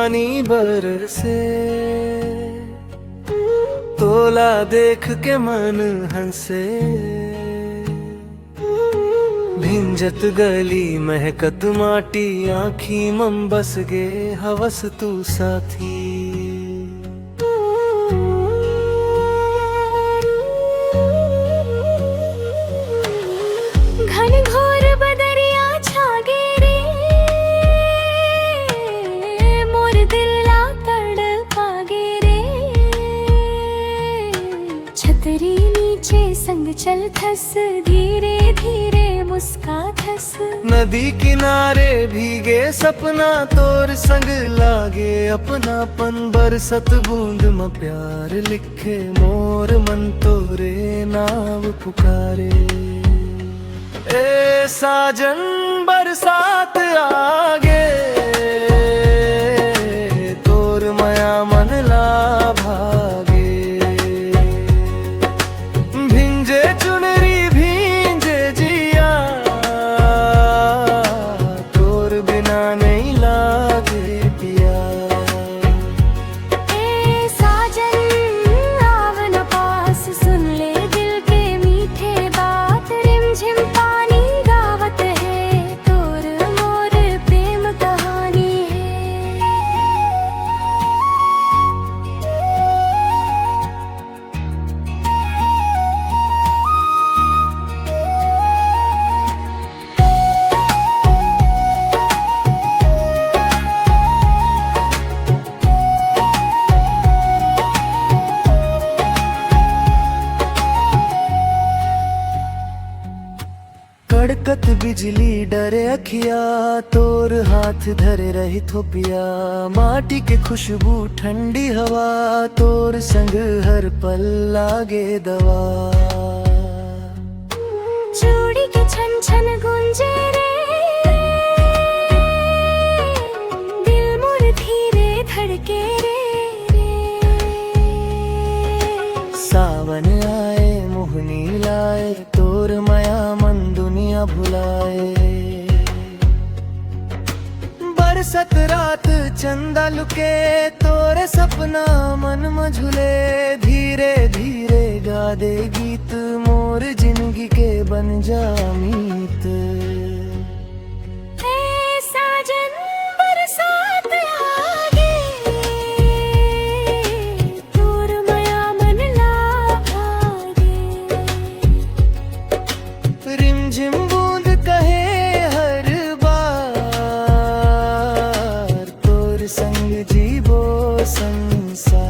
पानी बरसे, तोला देख के मन हंसे। भिंजत गली महकत माटी, आँखी मम बस गे हवस तू साथी। घन घोर बदरिया छागे रे, मोर दिला तड़पागे रे। छतरी नीचे संग चल थस, धीरे धीरे मुस्का थस। नदी किनारे भीगे सपना, तोर संग लागे अपनापन। बरसत बूंद में प्यार लिखे, मोर मन तोरे नाव पुकारे। ए साजन बरसात आगे, तोर माया मन ला भागे। भिंजे चुनरी भींजे जिया, तोर बिना नहीं लागे पिया। ए साजन आव न पास, सुन ले दिल के मीठे बात। रिमझिम पानी गावत है, तोर मोर प्रेम कहानी है। कड़कत बिजली डरे अखिया, तोर हाथ धरे रही थोपिया। माटी के खुशबू ठंडी हवा, तोर संग हर पल लागे दवा। चूड़ी के छन छन गुंजे रे, दिल मोर धीरे धड़के रे। सावन आए मोहनी लाए, तोर माया मन दुनिया भुलाए। बरसत रात चंदा लुके, तोरे सपना मन में झूले। धीरे धीरे गा दे गीत, मोर जिंदगी के बन जा मीत। ए साजन बरसात आगे, तोर माया मन ला भागे। रिमझिम बूंद कहे हर बार, तोर संग जीवो संसार।